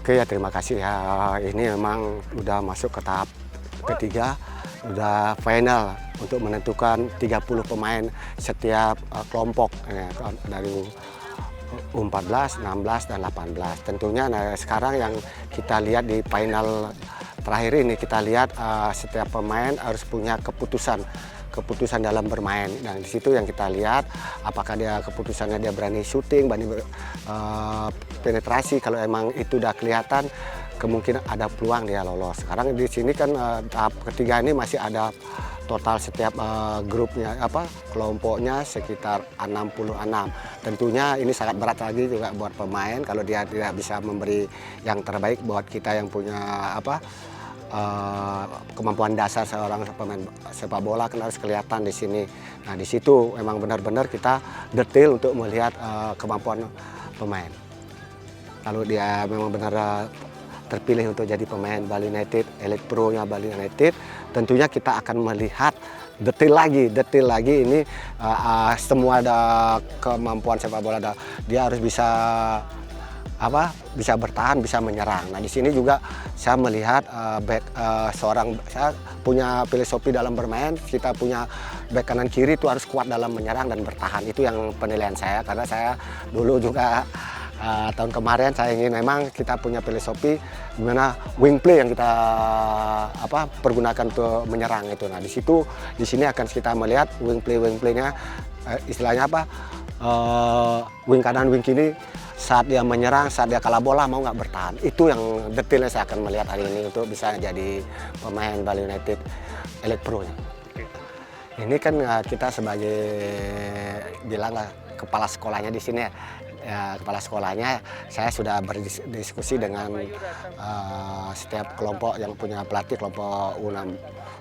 Oke ya, terima kasih ya. Ini memang udah masuk ke tahap ketiga, udah final untuk menentukan 30 pemain setiap kelompok ya, dari U14, 16, dan 18. Tentunya sekarang yang kita lihat di final terakhir ini, kita lihat setiap pemain harus punya keputusan dalam bermain. Dan di situ yang kita lihat apakah dia keputusannya dia berani syuting, berani penetrasi. Kalau emang itu udah kelihatan, kemungkinan ada peluang dia lolos. Sekarang di sini kan tahap ketiga ini masih ada total setiap grupnya kelompoknya sekitar 66. Tentunya ini sangat berat lagi juga buat pemain kalau dia tidak bisa memberi yang terbaik buat kita yang punya kemampuan dasar seorang pemain sepak bola kan harus kelihatan di sini. Nah, di situ memang benar-benar kita detail untuk melihat kemampuan pemain. Kalau dia memang benar terpilih untuk jadi pemain Bali United, Elite Pro-nya Bali United, tentunya kita akan melihat detail lagi ini semua ada kemampuan sepak bola, dia harus bisa bertahan, bisa menyerang. Nah, di sini juga saya melihat saya punya filosofi dalam bermain, kita punya back kanan kiri itu harus kuat dalam menyerang dan bertahan. Itu yang penilaian saya, karena saya dulu juga tahun kemarin saya ingin memang kita punya filosofi gimana wing play yang kita pergunakan untuk menyerang itu. Nah, di sini akan kita melihat wing play-nya istilahnya wing kanan, wing kiri, saat dia menyerang, saat dia kalah bola mau nggak bertahan. Itu yang detailnya saya akan melihat hari ini untuk bisa jadi pemain Bali United Elite Pro-nya. Ini kan kita sebagai bilanglah kepala sekolahnya di sini ya, kepala sekolahnya saya sudah berdiskusi dengan setiap kelompok yang punya pelatih, kelompok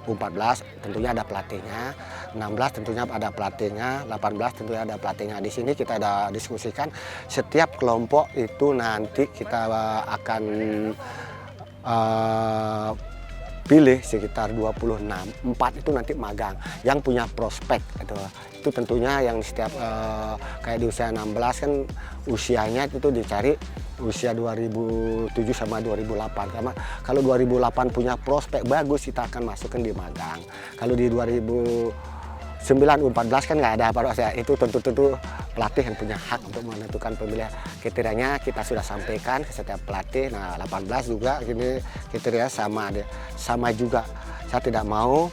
U14 tentunya ada pelatihnya, 16 tentunya ada pelatihnya, 18 tentunya ada pelatihnya. Di sini kita ada diskusikan setiap kelompok itu nanti kita akan pilih sekitar 26, 4 itu nanti magang yang punya prospek itu tentunya yang setiap kayak di usia 16 kan usianya itu dicari usia 2007 sama 2008, karena kalau 2008 punya prospek bagus kita akan masukkan di magang. Kalau di 2009 U14 kan nggak ada apa-apa, itu tentu pelatih yang punya hak untuk menentukan pemilihan. Kriterianya kita sudah sampaikan ke setiap pelatih. Nah, 18 juga gini kriteria sama juga. Saya tidak mau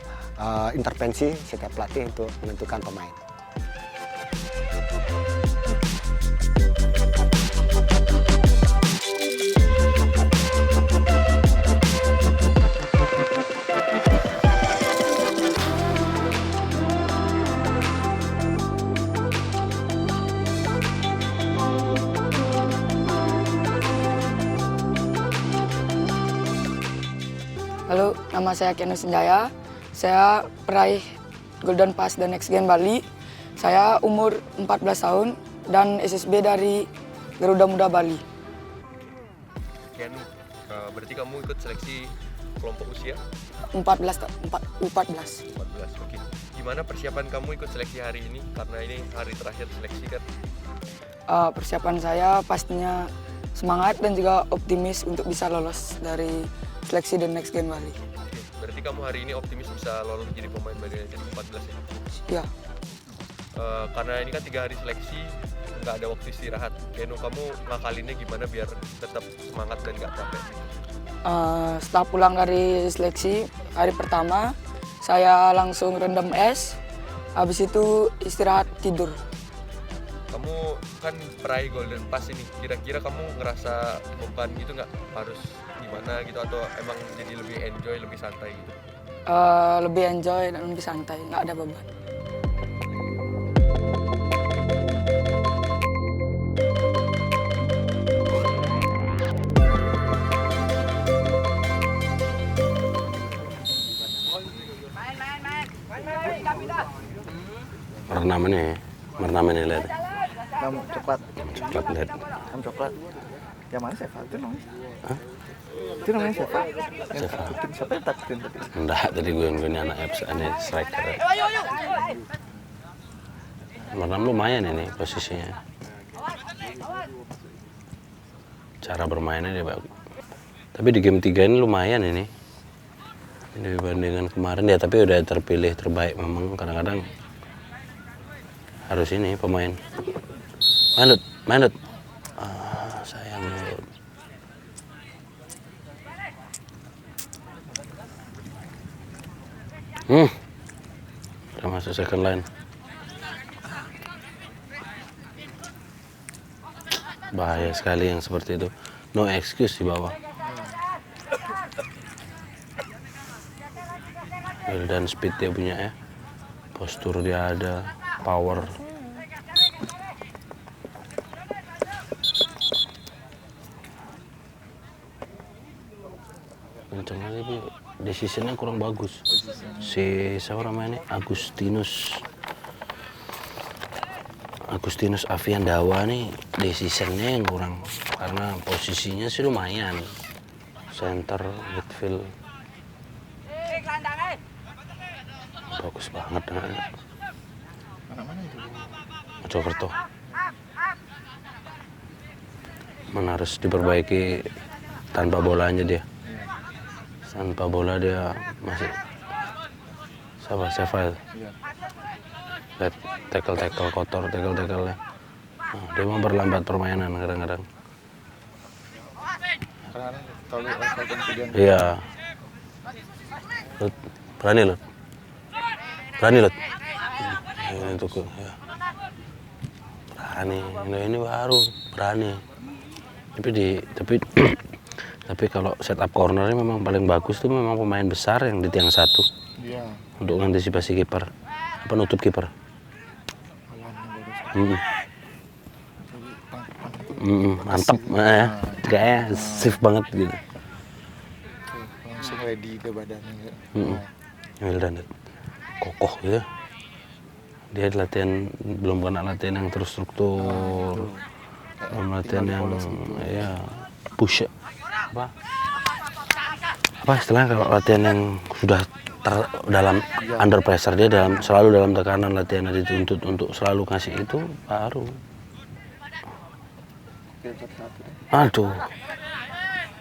intervensi setiap pelatih untuk menentukan pemain. Halo, nama saya Kenu Senjaya. Saya peraih Golden Pass dan Next Gen Bali. Saya umur 14 tahun dan SSB dari Garuda Muda Bali. Kenu, berarti kamu ikut seleksi kelompok usia? U14. Oke. Gimana persiapan kamu ikut seleksi hari ini? Karena ini hari terakhir seleksi kan? Persiapan saya pastinya semangat dan juga optimis untuk bisa lolos dari seleksi The Next Gen Bali. Oke. Berarti kamu hari ini optimis bisa lolos jadi pemain Bali United 14 ya? Iya. Karena ini kan 3 hari seleksi, nggak ada waktu istirahat. Kenu, kamu ngakalinnya gimana biar tetap semangat dan nggak capek? Setelah pulang dari seleksi hari pertama, saya langsung rendam es, habis itu istirahat tidur. Kamu kan peraih Golden Pass ini, kira-kira kamu ngerasa beban gitu nggak? Harus gimana gitu, atau emang jadi lebih enjoy, lebih santai gitu? Lebih enjoy dan lebih santai, nggak ada beban. Warna lihat. Kamu coklat. Coklat lihat. Kamu coklat. Yang mana Seva itu namanya? Hah? Itu namanya Seva. Seva. Siapa yang takutin tadi? Enggak, tadi gue anak apps ini striker. Warna lumayan ini posisinya. Cara bermainnya dia bagus. Tapi di game 3 ini lumayan ini dibandingkan kemarin ya, tapi udah terpilih terbaik. Memang kadang-kadang harus ini pemain main Lut. Sayang Lut. Udah masuk second line. Bahaya sekali yang seperti itu. No excuse di bawah. Dan speed dia punya ya. Postur dia ada, power. Kenceng aja tapi decisionnya kurang bagus. Si siapa namanya ini? Agustinus Aviandawa nih decisionnya yang kurang, karena posisinya sih lumayan. Center, midfield. Bagus banget namanya. Mana itu? Mojokerto. Mana harus diperbaiki tanpa bolanya dia. Tanpa bola dia masih siapa? Seval. Iya. Lihat tackle kotor, tackle-nya. Nah, dia mau berlambat permainan kadang-kadang. Karena terlalu overconfident. Iya. Lut, berani Lut. Ini tuh ya. Berani. Ini baru berani. Tapi kalau setup cornernya memang paling bagus tuh memang pemain besar yang di tiang satu. Iya. Untuk mengantisipasi kiper. Apa nutup kiper? Mantap ya. Kayaknya safe banget gitu. Langsung ready ke badannya. Wildan kokoh ya. Dia latihan belum kena latihan yang terstruktur. Belum latihan yang ya push apa istilahnya kalau latihan yang sudah dalam under pressure, dia selalu dalam tekanan, latihan dituntut untuk selalu kasih itu baru. Aduh,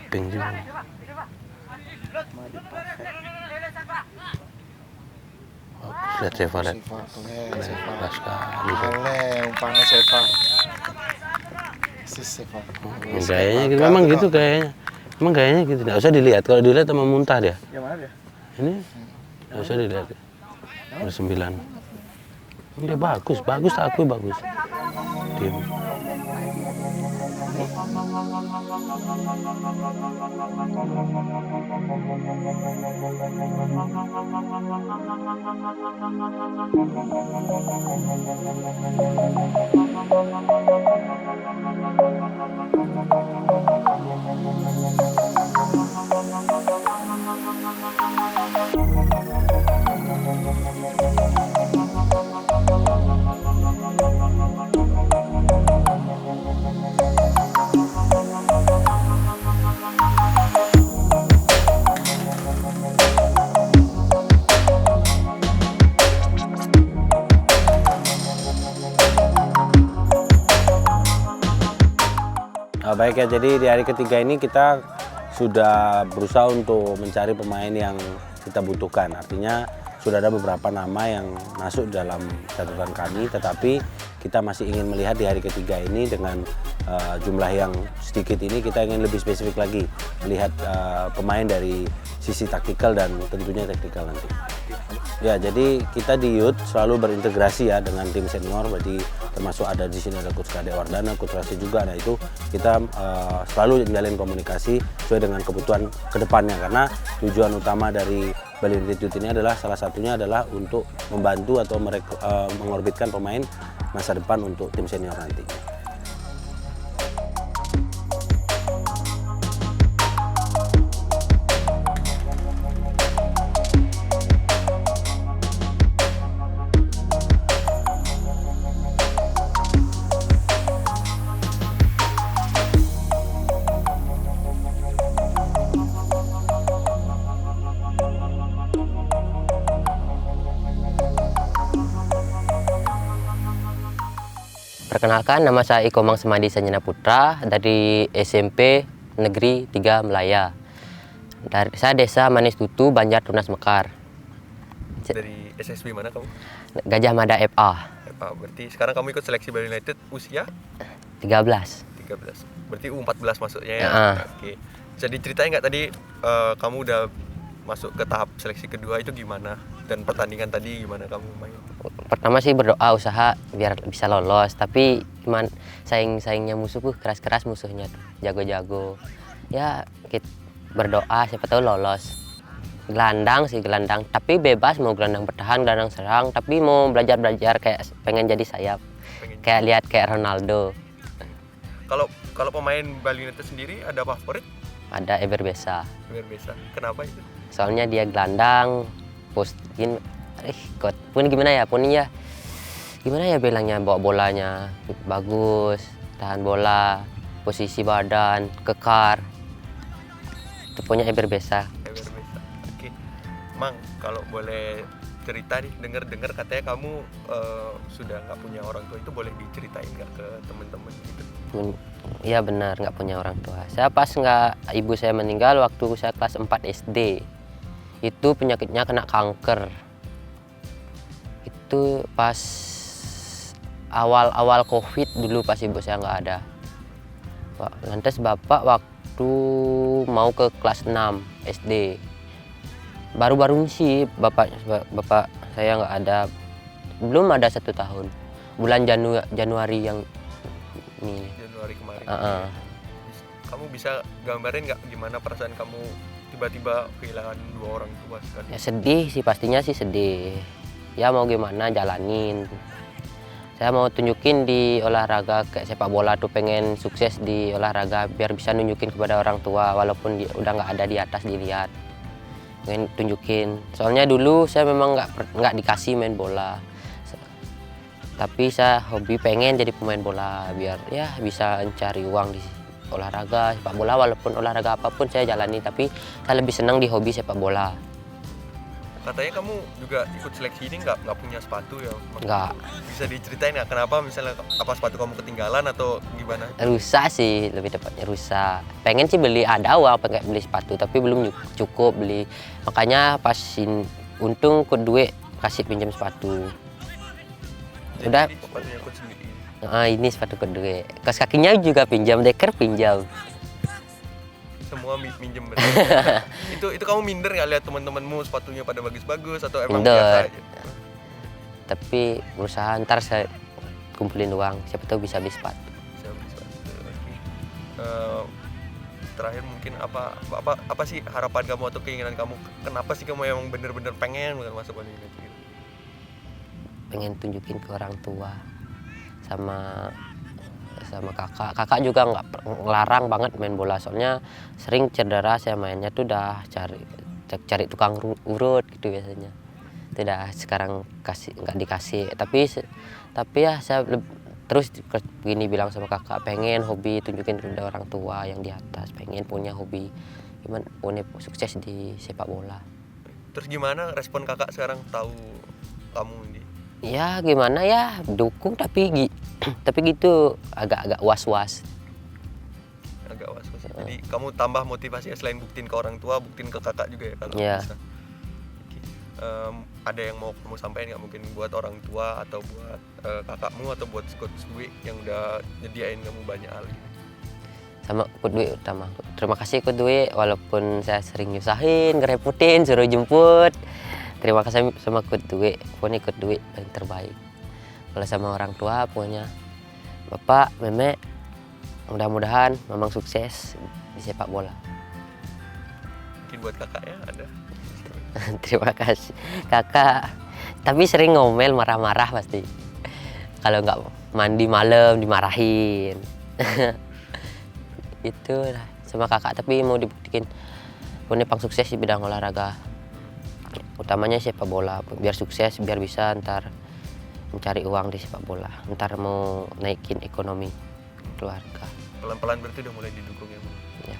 ping juga. Lihat Seva, lihat. Keras sekali. Umpannya Seva. Seva. Gayanya gitu, memang gitu gayanya. Emang gayanya gitu, nggak usah dilihat. Kalau dilihat sama muntah dia. Yang mana dia? Ini nggak usah dilihat. Nomor 9. Dia bagus, tak akui bagus. Tim. Baik ya, jadi di hari ketiga ini kita sudah berusaha untuk mencari pemain yang kita butuhkan. Artinya sudah ada beberapa nama yang masuk dalam catatan kami, tetapi kita masih ingin melihat di hari ketiga ini dengan jumlah yang sedikit ini, kita ingin lebih spesifik lagi melihat pemain dari sisi taktikal dan tentunya teknikal nanti. Ya, jadi kita di Youth selalu berintegrasi ya dengan tim senior, berarti termasuk ada di sini ada Coach Kade Wardana, Coach Rasi juga. Nah itu kita selalu menjalin komunikasi sesuai dengan kebutuhan kedepannya, karena tujuan utama dari Bali United Youth ini adalah salah satunya adalah untuk membantu atau mengorbitkan pemain masa depan untuk tim senior nanti. Perkenalkan, nama saya Ikomang Semadi Sanjana Putra dari SMP Negeri 3 Melaya. Saya desa Manis Tutu, Banjar Tunas Mekar. Dari SSB mana kamu? Gajah Mada FA Berarti sekarang kamu ikut seleksi Bali United usia 13. 13. Berarti U14 masuknya ya. Heeh. Oke. Bisa diceritain nggak tadi kamu udah masuk ke tahap seleksi kedua itu gimana? Dan pertandingan tadi gimana kamu main? Pertama sih berdoa usaha biar bisa lolos, tapi cuman saing-saingnya musuh keras-keras musuhnya tuh, jago-jago. Ya kita berdoa siapa tahu lolos. Gelandang, tapi bebas mau gelandang bertahan, gelandang serang, tapi mau belajar kayak pengen jadi sayap. Kayak lihat kayak Ronaldo. Kalau pemain Bali United sendiri ada favorit? Ada Eber Besa. Biasa. Kenapa itu? Soalnya dia gelandang, postin, gimana ya bilangnya, bawa bolanya bagus, tahan bola, posisi badan, kekar. Itu punya Eber Besa. Oke. Mang, kalau boleh cerita nih, dengar katanya kamu sudah nggak punya orang tua, itu boleh diceritain nggak ke teman-teman gitu? Iya benar, nggak punya orang tua. Saya pas ibu saya meninggal waktu saya kelas 4 SD. Itu penyakitnya kena kanker. Itu pas awal-awal COVID dulu, pas ibu saya nggak ada. Lantas bapak waktu mau ke kelas 6 SD. Baru-baru ini sih bapak saya nggak ada, belum ada 1 tahun. Bulan Januari yang ini. Januari kemarin. Uh-uh. Kamu bisa gambarin nggak gimana perasaan kamu tiba-tiba kehilangan 2 orang tua sekali? Ya sedih sih, pastinya sih sedih. Ya mau gimana, jalanin. Saya mau tunjukin di olahraga kayak sepak bola tuh, pengen sukses di olahraga biar bisa nunjukin kepada orang tua walaupun udah nggak ada di atas dilihat. Pengen tunjukin. Soalnya dulu saya memang nggak dikasih main bola. Tapi saya hobi pengen jadi pemain bola biar ya bisa cari uang di olahraga sepak bola, walaupun olahraga apapun saya jalani, tapi saya lebih senang di hobi sepak bola. Katanya kamu juga ikut seleksi ini nggak punya sepatu ya? Nggak. Bisa diceritain nggak kenapa, misalnya apa sepatu kamu ketinggalan atau gimana? Rusak sih, lebih tepatnya rusak. Pengen sih ada uang pengen beli sepatu, tapi belum cukup beli. Makanya pas untung ikut duit kasih pinjam sepatu. Jadi Udah. ini sepatunya ikut sendiri. Ini sepatu kedua. Kaos kakinya juga pinjam, deker pinjam. Semua minjem berarti. itu kamu minder nggak lihat teman-temanmu sepatunya pada bagus-bagus atau emang Minder. biasa aja? Tapi berusaha ntar saya kumpulin uang, siapa tahu bisa beli sepatu. Bisa beli sepatu. Oke. Terakhir mungkin apa sih harapan kamu atau keinginan kamu? Kenapa sih kamu yang bener-bener pengen masuk Bali United? Pengen tunjukin ke orang tua sama kakak juga nggak ngelarang banget main bola, soalnya sering cedera saya mainnya tuh udah cari tukang urut gitu biasanya. Tidak, sekarang nggak dikasih, tapi ya saya terus begini bilang sama kakak, pengen hobi tunjukin ke orang tua yang di atas, pengen punya hobi gimana punya sukses di sepak bola. Terus gimana respon kakak sekarang tahu kamu ini? Ya gimana ya, dukung tapi gitu agak was-was. Agak was-was. Jadi kamu tambah motivasi ya, selain buktiin ke orang tua, buktiin ke kakak juga ya kalau Yeah. bisa. Ada yang mau kamu sampaikan nggak, mungkin buat orang tua atau buat kakakmu atau buat Coach Dwi yang udah nyediain kamu banyak hal ini? Sama Coach Dwi utama. Terima kasih Coach Dwi, walaupun saya sering nyusahin, ngerepotin, suruh jemput. Terima kasih sama Coach Dwi, pokoknya Coach Dwi yang terbaik. Kalau sama orang tua pokoknya Bapak, Meme, mudah-mudahan memang sukses di sepak bola. Mungkin buat kakaknya ada? Terima kasih kakak, tapi sering ngomel, marah-marah pasti. Kalau nggak mandi malam dimarahin. Itulah sama kakak, tapi mau dibuktikan punya pang sukses di bidang olahraga, utamanya sepak bola, biar sukses, biar bisa ntar mencari uang di sepak bola, ntar mau naikin ekonomi keluarga. Pelan-pelan berarti udah mulai didukung ya? Ya.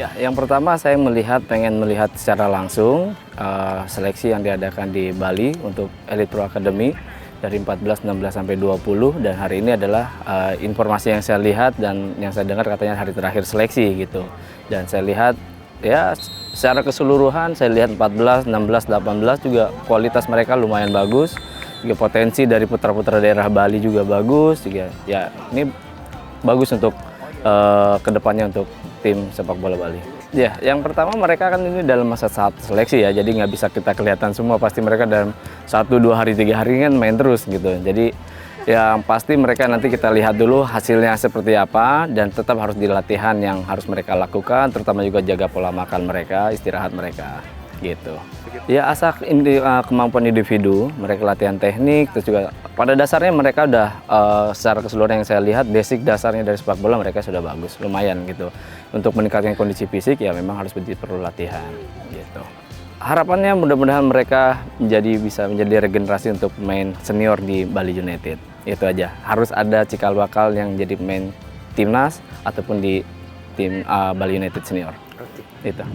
Ya, yang pertama saya pengen melihat secara langsung seleksi yang diadakan di Bali untuk Elite Pro Academy dari 14, 16 sampai 20, dan hari ini adalah informasi yang saya lihat dan yang saya dengar katanya hari terakhir seleksi gitu. Dan saya lihat ya secara keseluruhan saya lihat 14, 16, 18 juga kualitas mereka lumayan bagus. Juga potensi dari putra-putra daerah Bali juga bagus juga. Ya, ini bagus untuk kedepannya untuk tim sepak bola Bali. Ya, yang pertama mereka kan ini dalam masa tahap seleksi ya, jadi nggak bisa kita kelihatan semua, pasti mereka dalam 1, 2 hari, 3 hari kan main terus gitu. Jadi yang pasti mereka nanti kita lihat dulu hasilnya seperti apa, dan tetap harus di latihan yang harus mereka lakukan, terutama juga jaga pola makan mereka, istirahat mereka gitu. Ya, asal kemampuan individu, mereka latihan teknik, terus juga pada dasarnya mereka udah secara keseluruhan yang saya lihat basic dasarnya dari sepak bola mereka sudah bagus, lumayan gitu. Untuk meningkatkan kondisi fisik ya memang harus perlu latihan gitu. Harapannya mudah-mudahan mereka bisa menjadi regenerasi untuk pemain senior di Bali United. Itu aja. Harus ada cikal bakal yang jadi pemain timnas ataupun di tim Bali United senior. Itu.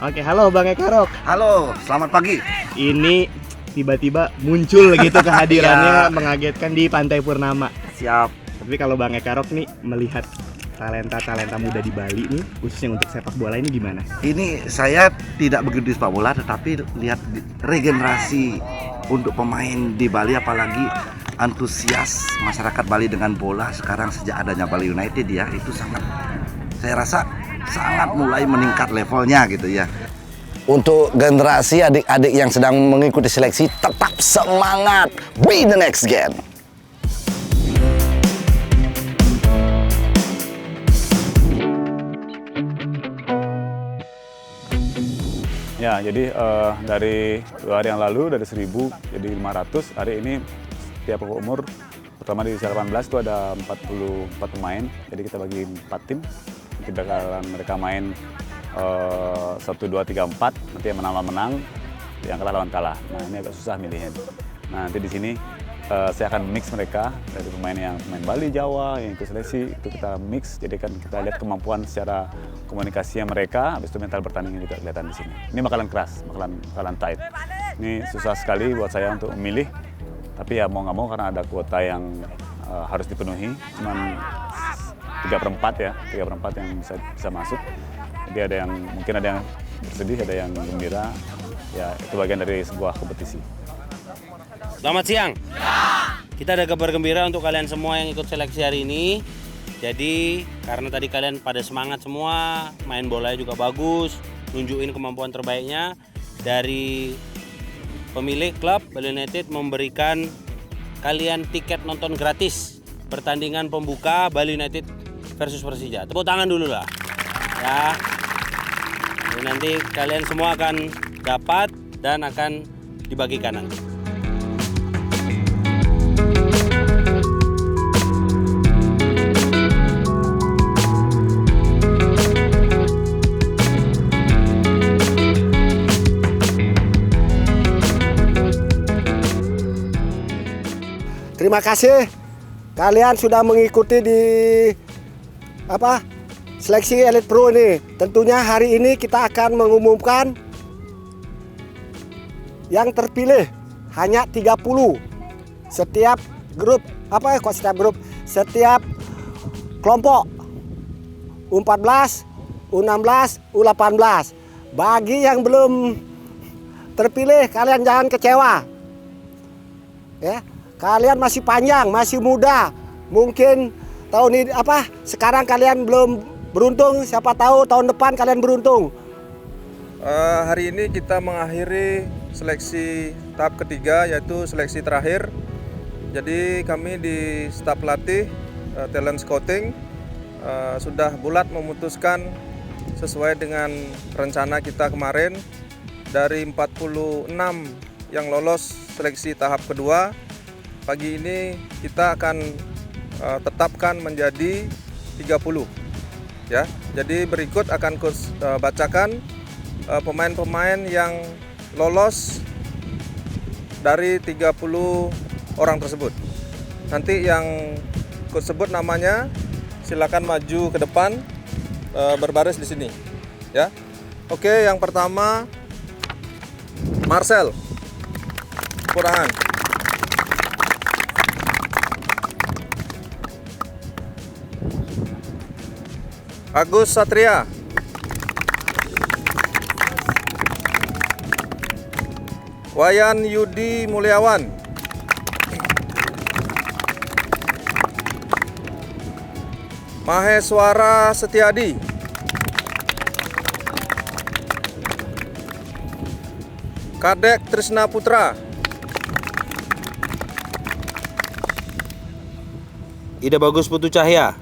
Oke, halo Bang Ekarok. Halo, selamat pagi. Ini tiba-tiba muncul gitu kehadirannya mengagetkan di Pantai Purnama. Siap. Tapi kalau Bang Ekarok nih melihat talenta-talenta muda di Bali nih, khususnya untuk sepak bola ini gimana? Ini saya tidak begitu di sepak bola, tetapi lihat regenerasi untuk pemain di Bali, apalagi antusias masyarakat Bali dengan bola sekarang sejak adanya Bali United ya, itu sangat, saya rasa sangat mulai meningkat levelnya gitu ya. Untuk generasi adik-adik yang sedang mengikuti seleksi, tetap semangat, be the next gen. Ya, jadi dari 2 hari yang lalu dari 1.000 jadi 500, hari ini setiap umur, pertama di usia 18 itu ada 44 pemain, jadi kita bagi 4 tim. Kita akan mereka main 1, 2, 3, 4, nanti yang menang, yang kalah lawan kalah. Nah, ini agak susah milihnya. Nah, nanti di sini saya akan mix mereka dari pemain Bali, Jawa, yang ikut seleksi, itu kita mix, jadi kan kita lihat kemampuan secara komunikasinya mereka, habis itu mental bertandingnya juga kelihatan di sini. Ini bakalan keras, bakalan tight. Ini susah sekali buat saya untuk memilih, tapi ya mau nggak mau karena ada kuota yang harus dipenuhi, cuman 3/4 ya, 3/4 yang bisa masuk. Jadi mungkin ada yang bersedih, ada yang gembira. Ya, itu bagian dari sebuah kompetisi. Selamat siang. Kita ada kabar gembira untuk kalian semua yang ikut seleksi hari ini. Jadi karena tadi kalian pada semangat semua, main bolanya juga bagus, nunjukin kemampuan terbaiknya, dari pemilik klub Bali United memberikan kalian tiket nonton gratis pertandingan pembuka Bali United versus Persija. Tepuk tangan dulu lah. Ya. Jadi nanti kalian semua akan dapat dan akan dibagikan nanti. Terima kasih kalian sudah mengikuti di seleksi Elite Pro ini. Tentunya hari ini kita akan mengumumkan yang terpilih hanya 30 setiap grup, setiap kelompok U14, U16, U18. Bagi yang belum terpilih, kalian jangan kecewa. Ya, kalian masih panjang, masih muda. Mungkin tahun ini sekarang kalian belum beruntung, siapa tahu tahun depan kalian beruntung. Hari ini kita mengakhiri seleksi tahap ketiga, yaitu seleksi terakhir. Jadi kami di staf pelatih, talent scouting, sudah bulat memutuskan sesuai dengan rencana kita kemarin, dari 46 yang lolos seleksi tahap kedua, pagi ini kita akan tetapkan menjadi 30 ya. Jadi berikut akan bacakan pemain-pemain yang lolos dari 30 orang tersebut. Nanti yang sebut namanya silakan maju ke depan, berbaris di sini ya. Oke, yang pertama Marcel Kurangan. Agus Satria. Wayan Yudi Mulyawan. Maheswara Setiadi. Kadek Trisna Putra. Ida Bagus Putu Cahya,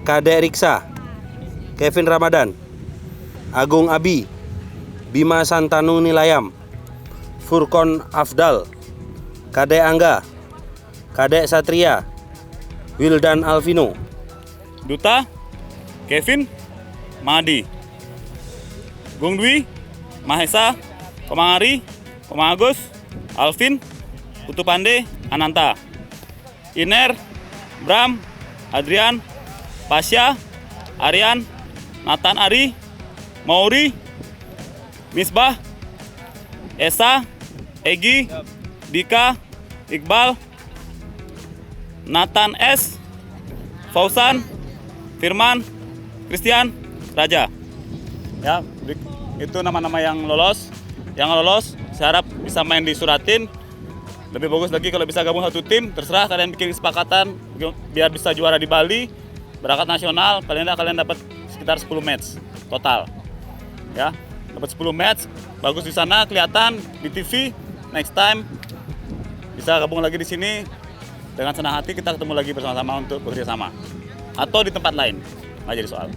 Kadek Riksa, Kevin Ramadan, Agung Abi, Bima Santanu Nilayam, Furkon Afdal, Kadek Angga, Kadek Satria, Wildan Alvino, Duta, Kevin, Mahadi, Gung Dwi, Mahesa, Komang Ari, Komang Agus, Alvin, Putu Pande, Ananta, Iner, Bram, Adrian, Pasya, Aryan, Nathan Ari, Mauri, Misbah, Esa, Egi, Dika, Iqbal, Nathan S, Fausan, Firman, Christian, Raja. Ya, itu nama-nama yang lolos. Yang lolos, saya harap bisa main di Suratin. Lebih bagus lagi kalau bisa gabung satu tim. Terserah kalian bikin kesepakatan biar bisa juara di Bali, berangkat nasional. Kalian dapat sekitar 10 match total. Ya, dapat 10 match. Bagus di sana, kelihatan di TV. Next time bisa gabung lagi di sini. Dengan senang hati kita ketemu lagi bersama-sama untuk bekerja sama. Atau di tempat lain, nggak jadi soal.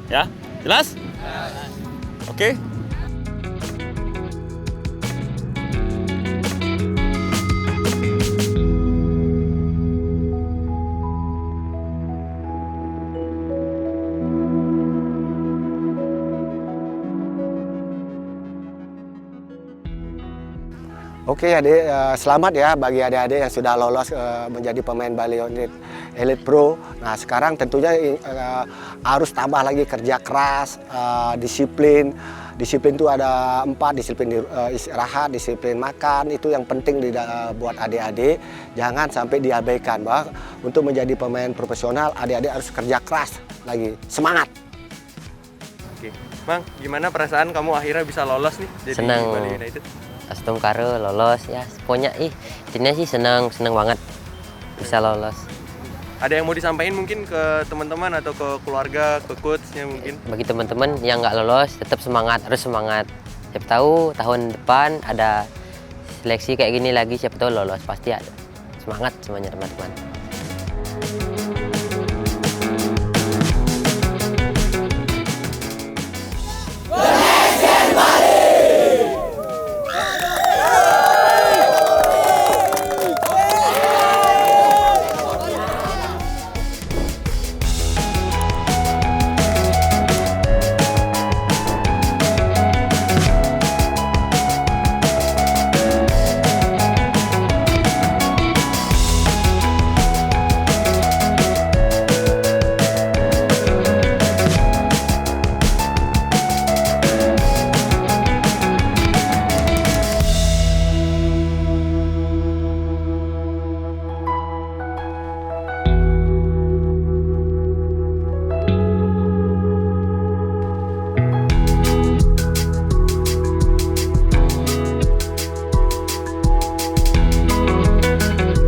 Ya, jelas? Oke. Oke adik, selamat ya bagi adik-adik yang sudah lolos menjadi pemain Bali United Elite Pro. Nah sekarang tentunya harus tambah lagi kerja keras, disiplin. Disiplin itu ada 4, disiplin istirahat, disiplin makan, itu yang penting buat adik-adik. Jangan sampai diabaikan, bahwa untuk menjadi pemain profesional adik-adik harus kerja keras lagi, semangat. Oke, Bang, gimana perasaan kamu akhirnya bisa lolos nih jadi Senang. Bali United? Custom Karo lolos ya, pokoknya intinya sih senang banget bisa lolos. Ada yang mau disampaikan mungkin ke teman-teman atau ke keluarga, ke coachnya mungkin? Bagi teman-teman yang nggak lolos tetap semangat, harus semangat. Siapa tahu tahun depan ada seleksi kayak gini lagi, siapa tahu lolos, pasti ada. Semangat semuanya teman-teman.